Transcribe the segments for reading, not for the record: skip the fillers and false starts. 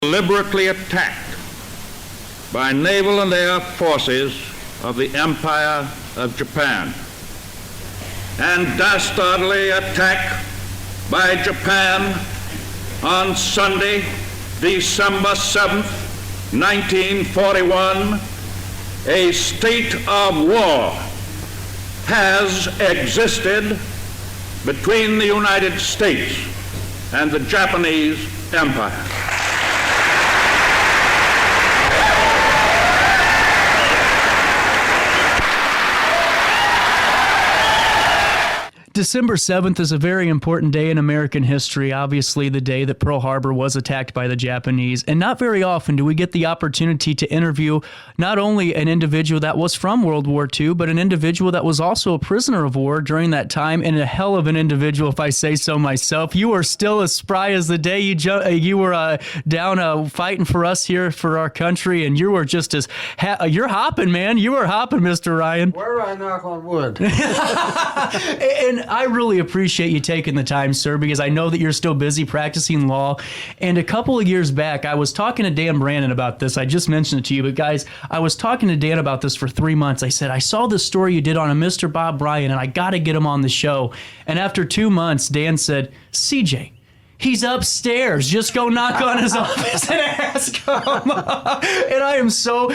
deliberately attacked by naval and air forces of the Empire of Japan, and dastardly attack by Japan on Sunday, December 7th, 1941, a state of war has existed between the United States and the Japanese Empire. December 7th is a very important day in American history, obviously the day that Pearl Harbor was attacked by the Japanese. And not very often do we get the opportunity to interview not only an individual that was from World War II, but an individual that was also a prisoner of war during that time, and a hell of an individual, if I say so myself. You are still as spry as the day you were down fighting for us here for our country, and you were just as... you're hopping, man. You were hopping, Mr. Ryan. Where do I knock on wood? And I really appreciate you taking the time, sir, because I know that you're still busy practicing law. And a couple of years back, I was talking to Dan Brandon about this. I just mentioned it to you, but guys, I was talking to Dan about this for 3 months. I said, I saw this story you did on a Mr. Bob Bryan, and I got to get him on the show. And after 2 months, Dan said, CJ, he's upstairs. Just go knock on his office and ask him. And I am so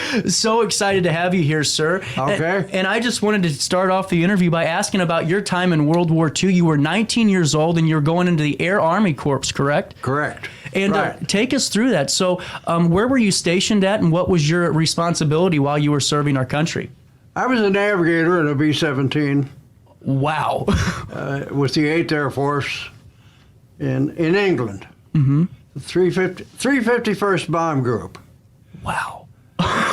excited to have you here, sir. Okay. And I just wanted to start off the interview by asking about your time in World War II. You were 19 years old and you're going into the Air Army Corps, correct? Correct. And right. Take us through that. So where were you stationed at, and what was your responsibility while you were serving our country? I was a navigator in a B-17. Wow. With the 8th Air Force in England. Mm-hmm. The 351st Bomb Group. Wow.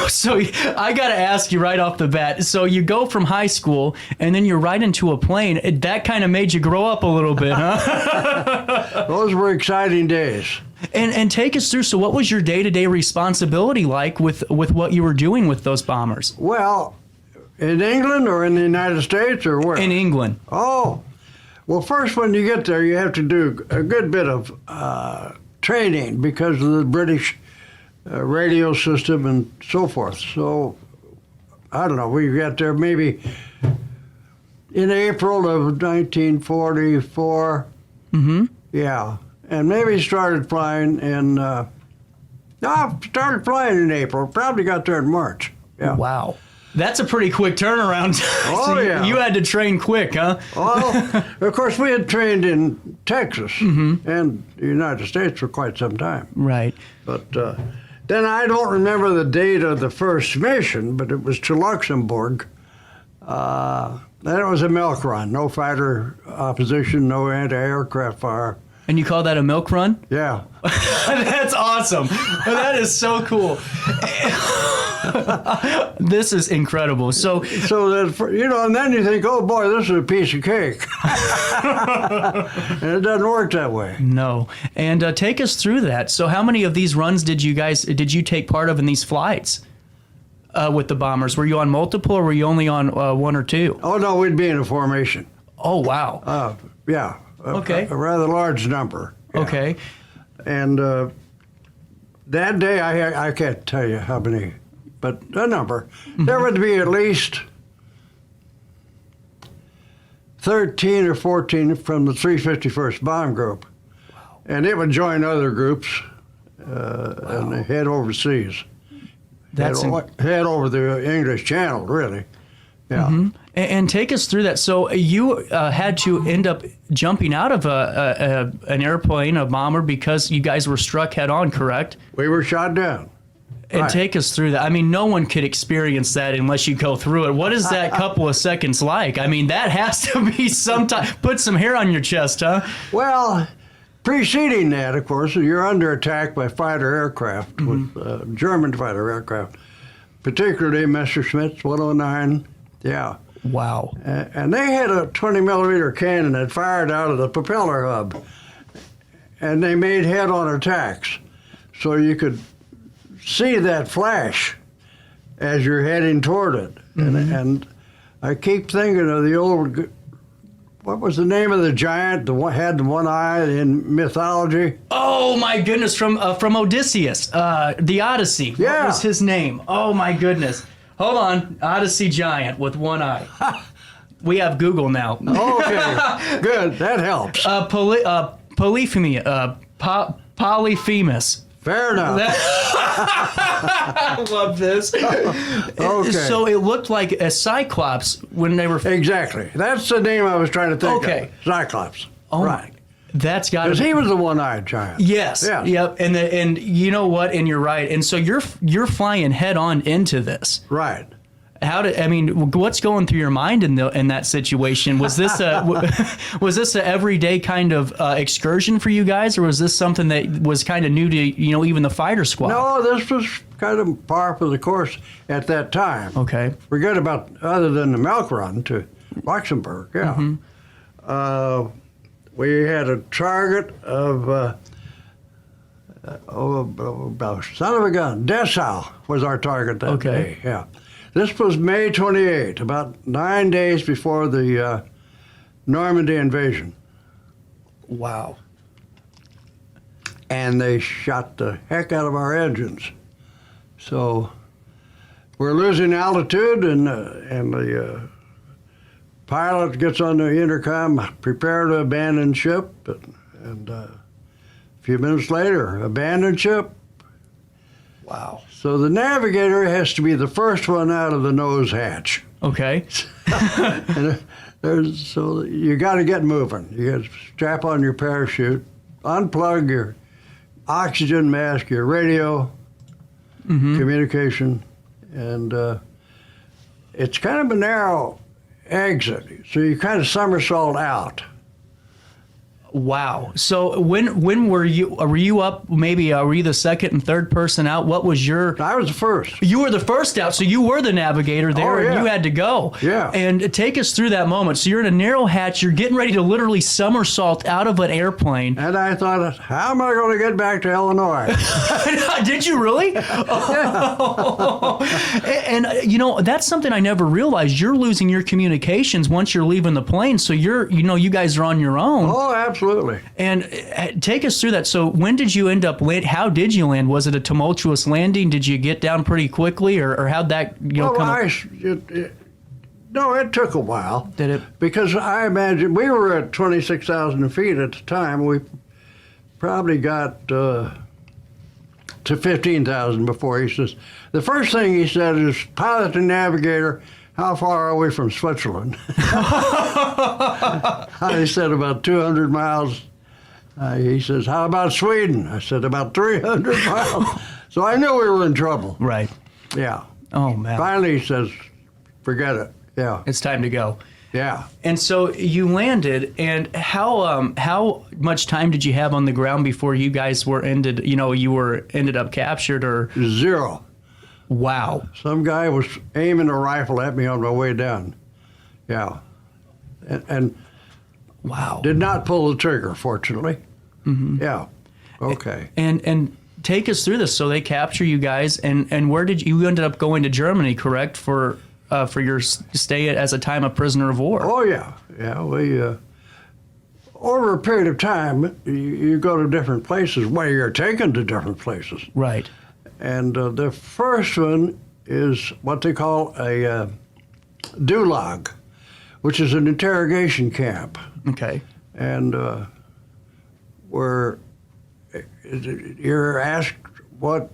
So I got to ask you right off the bat. So you go from high school and then you're right into a plane. That kind of made you grow up a little bit, huh? Those were exciting days. And take us through. So what was your day-to-day responsibility like with what you were doing with those bombers? Well, in England or in the United States or where? In England. Oh. Well, first, when you get there, you have to do a good bit of training because of the British radio system and so forth. So, I don't know, we got there maybe in April of 1944. Mm-hmm. Yeah, and maybe started flying in, started flying in April, probably got there in March. Yeah. Wow. That's a pretty quick turnaround. Oh, So yeah. You had to train quick, huh? Well, of course, we had trained in Texas Mm-hmm. and the United States for quite some time. Right. But then I don't remember the date of the first mission, but it was to Luxembourg. Then it was a milk run, no fighter opposition, no anti-aircraft fire. And you call that a milk run? Yeah. That's awesome. That is so cool. This is incredible. So that, and then you think, oh boy, this is a piece of cake. And it doesn't work that way. no. And take us through that. So how many of these runs did you take part of in these flights with the bombers? Were you on multiple, or were you only on one or two? Oh no, we'd be in a formation. Oh, wow. Yeah. Okay. A rather large number. Yeah. Okay. And that day, I can't tell you how many, but a number. Mm-hmm. There would be at least 13 or 14 from the 351st Bomb Group. Wow. And it would join other groups and they head overseas. Head over the English Channel, really. Yeah. Mm-hmm. And take us through that. So you had to end up jumping out of an airplane, a bomber, because you guys were struck head on, correct? We were shot down. And Right. take us through that. I mean, no one could experience that unless you go through it. What is that couple of seconds like? I mean, that has to be put some hair on your chest, huh? Well, preceding that, of course, you're under attack by fighter aircraft, with German fighter aircraft, particularly Messerschmitts 109. Yeah. Wow. And they had a 20-millimeter cannon that fired out of the propeller hub, and they made head-on attacks. So you could see that flash as you're heading toward it. Mm-hmm. And I keep thinking of the old what was the name of the giant that had the one eye in mythology? Oh my goodness, from Odysseus, the Odyssey. Yeah. What was his name? Oh my goodness. Hold on, Odyssey giant with one eye. We have Google now. Okay, good. That helps. Polyphemus. Fair enough. I love this. Okay. So it looked like a Cyclops when they were. Exactly. That's the name I was trying to think Okay. of. Cyclops. Oh, right. That's got to Because be. he was the one-eyed giant. Yes. Yeah. Yep. And you know what? And you're right. And so you're flying head on into this. Right. What's going through your mind in that situation? Was this a everyday kind of excursion for you guys, or was this something that was kind of new to even the fighter squad? No, this was kind of par for the course at that time. Okay. Forget about other than the milk run to Luxembourg. Yeah. Mm-hmm. We had a target of son of a gun. Dessau was our target that day. Yeah. This was May 28, about 9 days before the Normandy invasion. Wow. And they shot the heck out of our engines. So we're losing altitude, and the pilot gets on the intercom, prepare to abandon ship, and a few minutes later, abandon ship. Wow. So the navigator has to be the first one out of the nose hatch. Okay. So you got to get moving. You got to strap on your parachute, unplug your oxygen mask, your radio, communication, and it's kind of a narrow exit. So you kind of somersault out. Wow. So when were you up? Maybe were you the second and third person out? What was your? I was the first. You were the first out, so you were the navigator there, Oh, yeah. and you had to go. Yeah. And take us through that moment. So you're in a narrow hatch. You're getting ready to literally somersault out of an airplane. And I thought, how am I going to get back to Illinois? Did you really? Oh. And that's something I never realized. You're losing your communications once you're leaving the plane. So you guys are on your own. Oh, absolutely. And take us through that. So when did you end up land? How did you land? Was it a tumultuous landing? Did you get down pretty quickly, or how'd that come up? No, it took a while. Did it? Because I imagine we were at 26,000 feet at the time. We probably got to 15,000 before he says. The first thing he said is, pilot and navigator, how far are we from Switzerland? I said about 200 miles. He says, how about Sweden? I said, about 300 miles. So I knew we were in trouble. Right. Yeah. Oh, man. Finally he says, forget it. Yeah. It's time to go. Yeah. And so you landed, and how much time did you have on the ground before you guys were ended up captured, or? 0. Wow. Some guy was aiming a rifle at me on my way down. Yeah. And wow. did not pull the trigger, fortunately. Mm-hmm. Yeah. Okay. And take us through this. So they capture you guys, and where did you ended up going to Germany, correct, for your stay as a time of prisoner of war? Oh, yeah. Yeah, we, over a period of time, you go to different places. Well, you're taken to different places. Right. And the first one is what they call a Gulag, which is an interrogation camp. Okay. And where you're asked what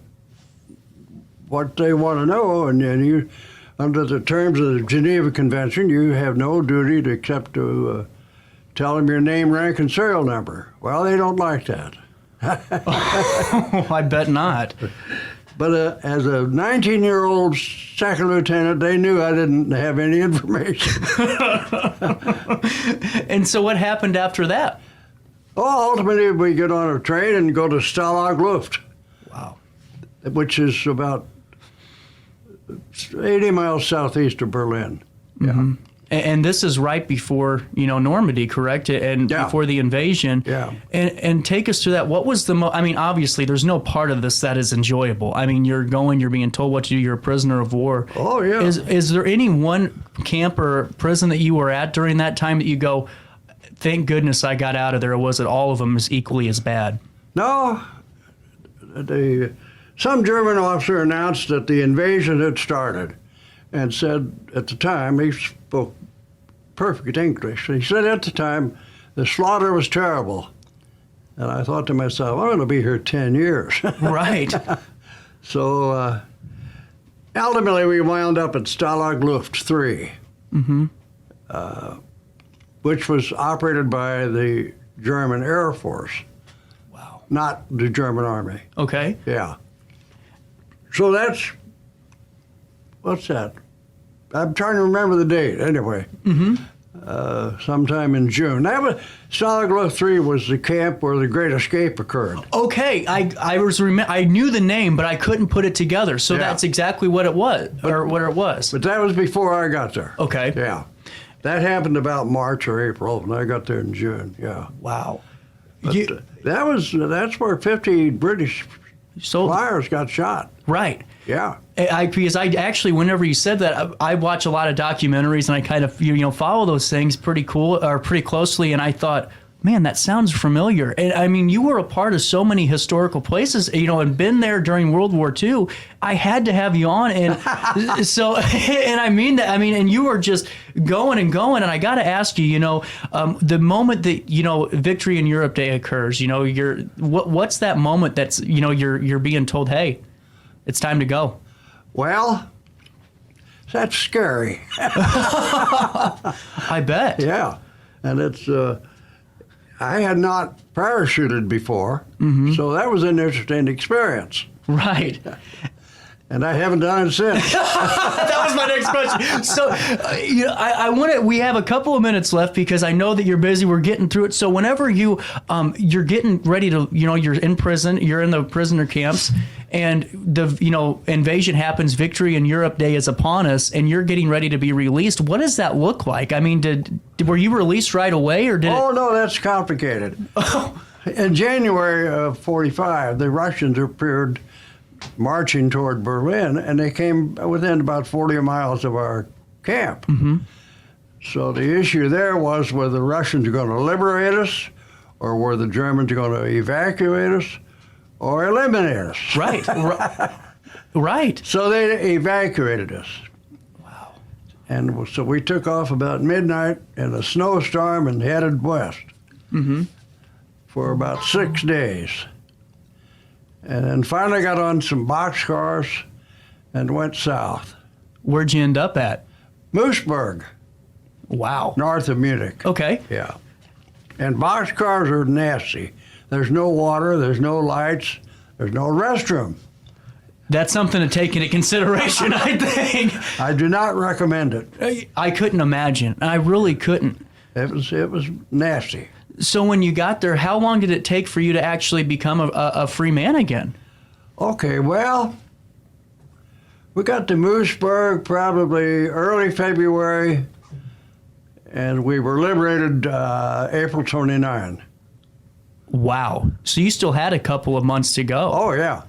they want to know, and then you, under the terms of the Geneva Convention, you have no duty except to tell them your name, rank, and serial number. Well, they don't like that. I bet not. But as a 19-year-old second lieutenant, they knew I didn't have any information. And so what happened after that? Well, ultimately, we get on a train and go to Stalag Luft. Wow. Which is about 80 miles southeast of Berlin. Yeah. Mm-hmm. And this is right before, Normandy, correct? And yeah. before the invasion. Yeah. And take us through that. What was obviously, there's no part of this that is enjoyable. You're being told what to do. You're a prisoner of war. Oh, yeah. Is there any one camp or prison that you were at during that time that you go, thank goodness I got out of there, or was it all of them as equally as bad? No, some German officer announced that the invasion had started and said at the time, he spoke perfect English, he said at the time, the slaughter was terrible. And I thought to myself, I'm going to be here 10 years. Right. So ultimately we wound up at Stalag Luft 3, which was operated by the German Air Force. Wow. Not the German Army. Okay. Yeah. So that's, what's that? I'm trying to remember the date anyway. Sometime in June. That was, Stalag Luft 3 was the camp where the Great Escape occurred. Okay, I knew the name, but I couldn't put it together. So Yeah. that's exactly what it was, or what it was. But that was before I got there. Okay. Yeah. That happened about March or April, and I got there in June. Yeah. Wow. But that's where 50 British flyers got shot. Right. Yeah. Because I actually, whenever you said that, I watch a lot of documentaries and I kind of follow those things pretty closely, and I thought, man, that sounds familiar. And I mean, you were a part of so many historical places, and been there during World War II. I had to have you on, and so, and I mean that. I mean, and you were just going and going. And I got to ask you, the moment that Victory in Europe Day occurs, what's that moment that's you're being told, hey, it's time to go. Well, that's scary. I bet. Yeah. And it's, I had not parachuted before, so that was an interesting experience. Right. And I haven't done it since. That was my next question. So, I want to. We have a couple of minutes left because I know that you're busy. We're getting through it. So, whenever you're getting ready to, you're in prison. You're in the prisoner camps, and the invasion happens. Victory in Europe Day is upon us, and you're getting ready to be released. What does that look like? I mean, were you released right away, or did? Oh no, that's complicated. In January of '45, the Russians appeared marching toward Berlin, and they came within about 40 miles of our camp. So the issue there was, were the Russians going to liberate us, or were the Germans going to evacuate us, or eliminate us? Right. Right. So they evacuated us. Wow. And so we took off about midnight in a snowstorm and headed west for about 6 days. And then finally got on some boxcars and went south. Where'd you end up at? Moosburg, Wow. north of Munich. Okay. Yeah. And boxcars are nasty. There's no water, there's no lights, there's no restroom. That's something to take into consideration, I think. I do not recommend it. I couldn't imagine. I really couldn't. It was nasty. So when you got there, how long did it take for you to actually become a free man again? Okay, well, we got to Moosburg probably early February, and we were liberated April 29. Wow. So you still had a couple of months to go. Oh, yeah.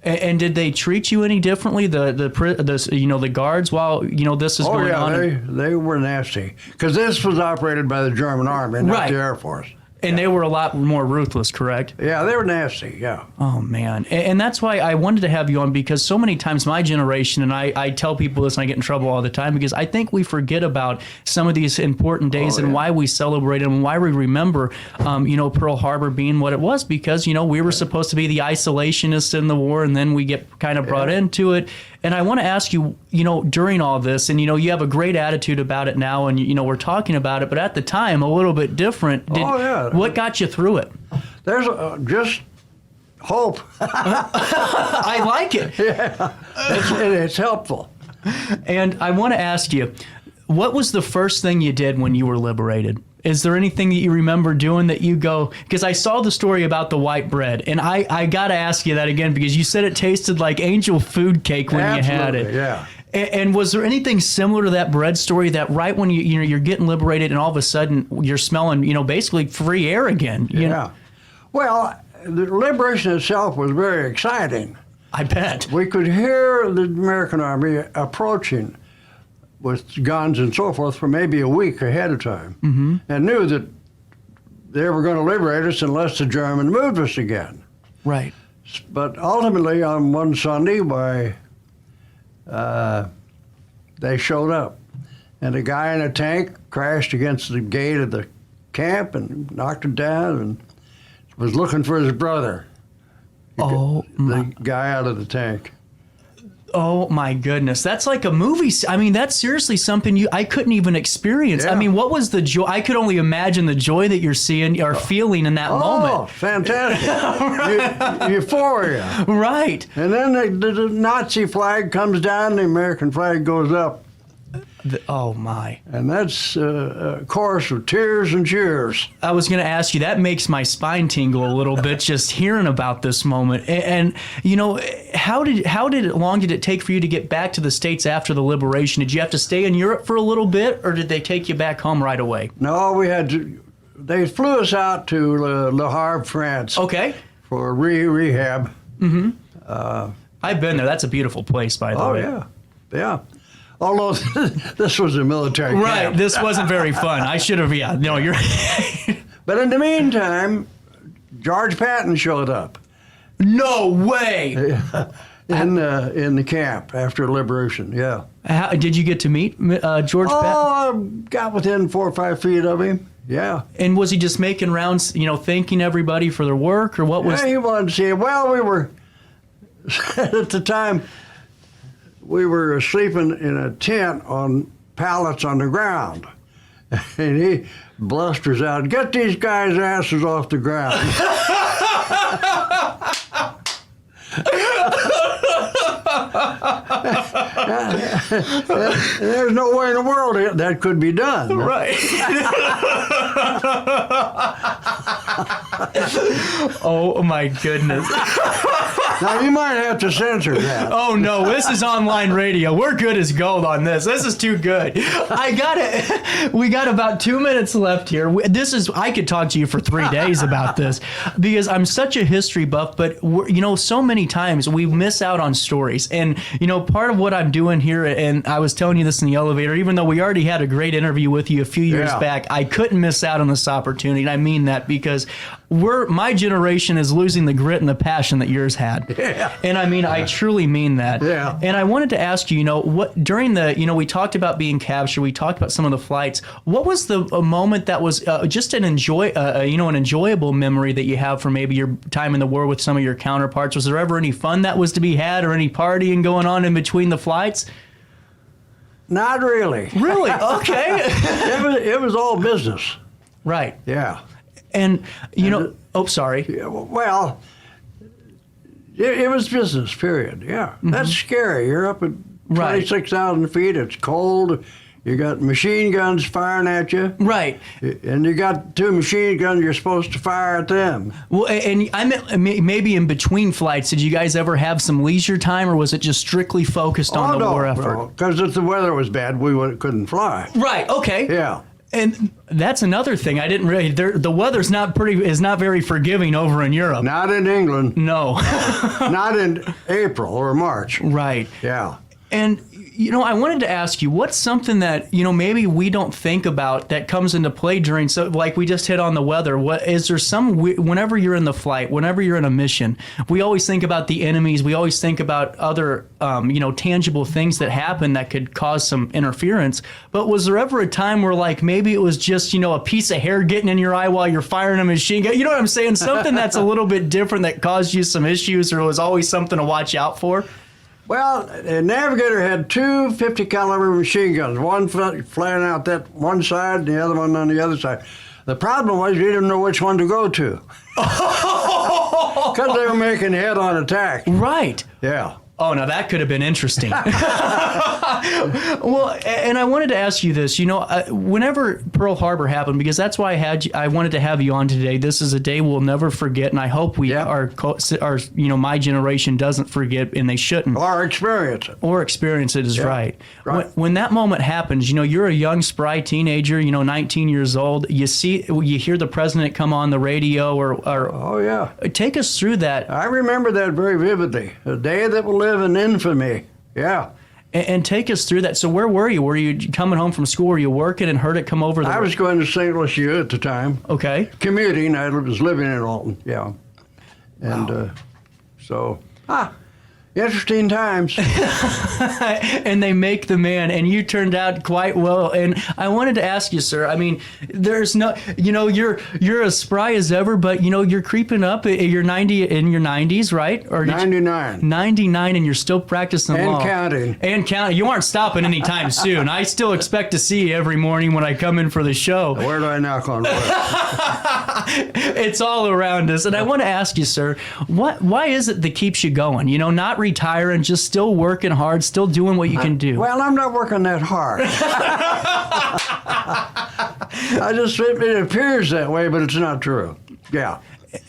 And did they treat you any differently, the guards, while this is going on? Oh, yeah, they were nasty. Because this was operated by the German Army, not Right. the Air Force. And they were a lot more ruthless, correct? Yeah, they were nasty, yeah. Oh, man. And that's why I wanted to have you on, because so many times my generation, and I tell people this and I get in trouble all the time, because I think we forget about some of these important days and why we celebrate them and why we remember, Pearl Harbor being what it was, because, we were supposed to be the isolationists in the war, and then we get kind of brought into it. And I want to ask you, during all this, and, you have a great attitude about it now, and, we're talking about it, but at the time, a little bit different. What got you through it? There's just hope. I like it. Yeah, it's helpful. And I want to ask you, what was the first thing you did when you were liberated? Is there anything that you remember doing that you go, because I saw the story about the white bread, and I got to ask you that again, because you said it tasted like angel food cake when you had it. Yeah. And was there anything similar to that bread story, that right when you're getting liberated and all of a sudden you're smelling, basically free air again? Yeah. Well, the liberation itself was very exciting. I bet. We could hear the American Army approaching with guns and so forth for maybe a week ahead of time, and knew that they were going to liberate us unless the German moved us again. Right. But ultimately, on one Sunday, they showed up. And a guy in a tank crashed against the gate of the camp and knocked him down and was looking for his brother. The guy out of the tank. Oh my goodness, that's like a movie. I mean, that's seriously something I couldn't even experience. Yeah. I mean, what was the joy? I could only imagine the joy that you're seeing or feeling in that moment. Oh, fantastic. Euphoria. Right. And then the Nazi flag comes down, the American flag goes up. Oh my. And that's a chorus of tears and cheers. I was going to ask you, that makes my spine tingle a little bit just hearing about this moment. And you know, how long did it take for you to get back to the States after the liberation? Did you have to stay in Europe for a little bit, or did they take you back home right away? No, they flew us out to Le Havre, France. Okay. For rehab. Mm-hmm. I've been there. That's a beautiful place, by the way. Oh, yeah. Although this was a military camp. Right, this wasn't very fun. I should have, no, you're But in the meantime, George Patton showed up. No way! In the camp after liberation, yeah. How, did you get to meet George Patton? Oh, I got within 4 or 5 feet of him, yeah. And was he just making rounds, thanking everybody for their work, or what was... Yeah, he wanted to see it. Well, we were, at the time... We were sleeping in a tent on pallets on the ground. And he blusters out, "Get these guys' asses off the ground." There's no way in the world that could be done. Right. Oh my goodness. Now you might have to censor that. Oh no, this is online radio. We're good as gold on this. This is too good. We got about 2 minutes left here. I could talk to you for 3 days about this because I'm such a history buff, but so many times we miss out on stories. And part of what I'm doing here, and I was telling you this in the elevator, even though we already had a great interview with you a few years back, I couldn't miss out on this opportunity. And I mean that because my generation is losing the grit and the passion that yours had. Yeah. And I mean, I truly mean that. Yeah. And I wanted to ask you, what during the, we talked about being captured, we talked about some of the flights. What was the moment that was just an enjoyable memory that you have from maybe your time in the war with some of your counterparts? Was there ever any fun that was to be had, or any partying going on in between the flights? Not really. Really? Okay. It was all business. Right. Yeah. And sorry. Yeah, well, it was business, period. Yeah. Mm-hmm. That's scary. You're up at 26,000 feet. It's cold. You got machine guns firing at you. Right. And you got 2 machine guns you're supposed to fire at them. Well, and I meant maybe in between flights, did you guys ever have some leisure time, or was it just strictly focused on the war effort? Because if the weather was bad, we couldn't fly. Right, okay. Yeah. And that's another thing I didn't really. The weather's not very forgiving over in Europe. Not in England. No. Not in April or March. Right. Yeah. And I wanted to ask you, what's something that maybe we don't think about that comes into play during, so like we just hit on the weather. What is there whenever you're in the flight, whenever you're in a mission, we always think about the enemies. We always think about other tangible things that happen that could cause some interference. But was there ever a time where like maybe it was just a piece of hair getting in your eye while you're firing a machine gun? You know what I'm saying? Something that's a little bit different that caused you some issues, or was always something to watch out for? Well, the Navigator had 2 50 caliber machine guns, one flaring out that one side and the other one on the other side. The problem was you didn't know which one to go to. Because they were making head-on attack. Right. Yeah. Oh, now that could have been interesting. Well, and I wanted to ask you this, whenever Pearl Harbor happened, because that's why I wanted to have you on today. This is a day we'll never forget, and I hope my generation doesn't forget, and they shouldn't. Or experience it. Or experience it is right. When that moment happens, you're a young, spry teenager, 19 years old. You hear the president come on the radio, or oh yeah. Take us through that. I remember that very vividly. A day that will live in infamy. Yeah. And take us through that. So where were you? Were you coming home from school? Were you working and heard it come over? I was going to St. Louis U at the time. Okay. Commuting. I was living in Alton, yeah. And interesting times. And they make the man, and you turned out quite well. And I wanted to ask you, sir, I mean, there's no, you're as spry as ever, but you're creeping up. You're 90 in your 90s, right? Or 99. 99, and you're still practicing And law. counting. And counting. You aren't stopping anytime soon. I still expect to see you every morning when I come in for the show. Where do I knock on wood? It's all around us. And I want to ask you, sir, why is it that keeps you going? Not retiring, just still working hard, still doing what you can do. Well, I'm not working that hard. It appears that way, but it's not true. Yeah.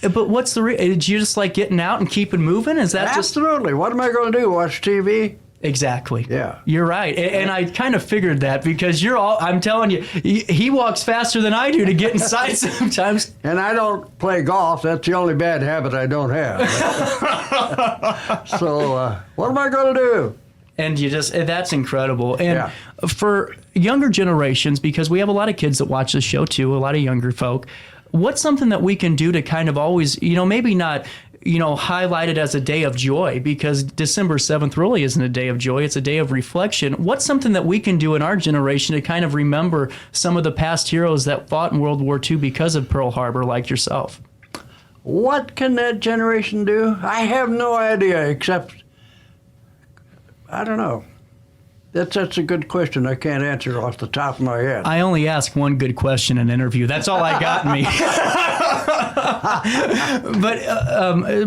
But what's the did you just like getting out and keeping moving? Is that Absolutely. What am I going to do? Watch TV? Exactly. Yeah. You're right. And I kind of figured that because I'm telling you, he walks faster than I do to get inside sometimes. And I don't play golf. That's the only bad habit I don't have. So what am I going to do? And that's incredible. And for younger generations, because we have a lot of kids that watch this show too, a lot of younger folk, what's something that we can do to kind of always, maybe not highlight it as a day of joy, because December 7th really isn't a day of joy. It's a day of reflection. What's something that we can do in our generation to kind of remember some of the past heroes that fought in World War II because of Pearl Harbor, like yourself? What can that generation do? I have no idea, except, I don't know. That's a good question. I can't answer it off the top of my head. I only ask one good question in an interview. That's all I got in me. But,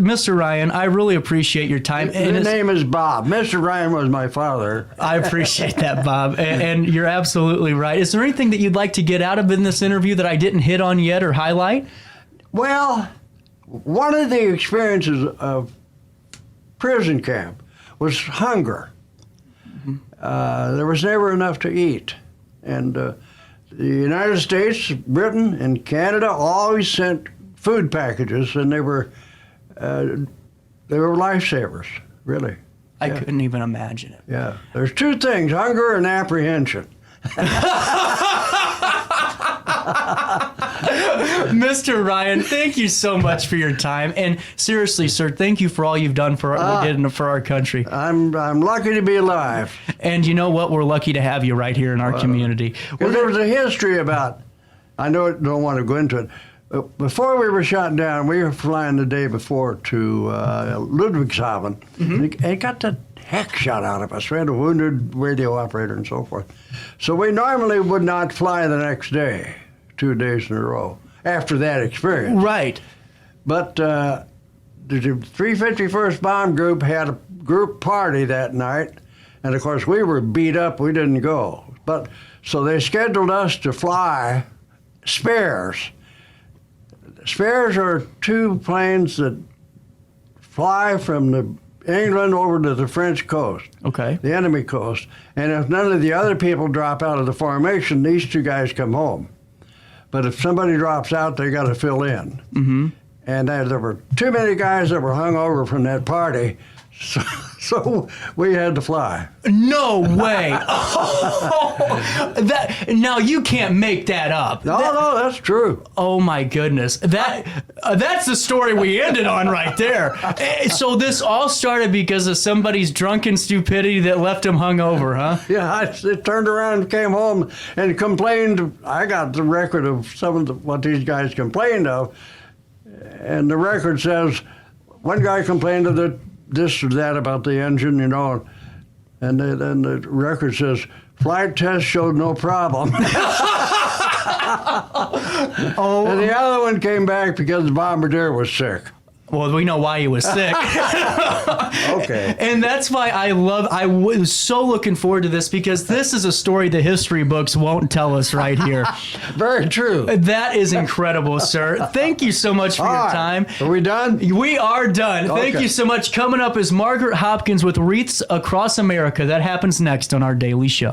Mr. Ryan, I really appreciate your time. His name is Bob. Mr. Ryan was my father. I appreciate that, Bob. And you're absolutely right. Is there anything that you'd like to get out of in this interview that I didn't hit on yet or highlight? Well, one of the experiences of prison camp was hunger. There was never enough to eat. And the United States, Britain, and Canada always sent food packages, and they were lifesavers, really. I couldn't even imagine it. Yeah. There's two things, hunger and apprehension. Mr. Ryan, thank you so much for your time. And seriously, sir, thank you for all you've done for our country. I'm lucky to be alive. And you know what? We're lucky to have you right here in our community. Well, there was a history about, I don't want to go into it. Before we were shot down, we were flying the day before to Ludwigshafen. Mm-hmm. And got the heck shot out of us. We had a wounded radio operator and so forth. So we normally would not fly the next day, 2 days in a row, after that experience. Right. But the 351st Bomb Group had a group party that night, and of course we were beat up, we didn't go. But so they scheduled us to fly spares. Spares are two planes that fly from England over to the French coast, the enemy coast. And if none of the other people drop out of the formation, these two guys come home. But if somebody drops out, they got to fill in. Mm-hmm. And there were too many guys that were hung over from that party, so we had to fly. No way! Now you can't make that up. No, that's true. Oh my goodness! That's the story we ended on right there. So this all started because of somebody's drunken stupidity that left him hungover, huh? Yeah, I turned around and came home and complained. I got the record of some of what these guys complained of, and the record says one guy complained of this or that about the engine, and then the record says flight test showed no problem. And the other one came back because the bombardier was sick. Well, we know why he was sick. Okay. And that's why I was so looking forward to this, because this is a story the history books won't tell us right here. Very true. That is incredible, sir. Thank you so much for your time. Are we done? We are done. Okay. Thank you so much. Coming up is Margaret Hopkins with Wreaths Across America. That happens next on our daily show.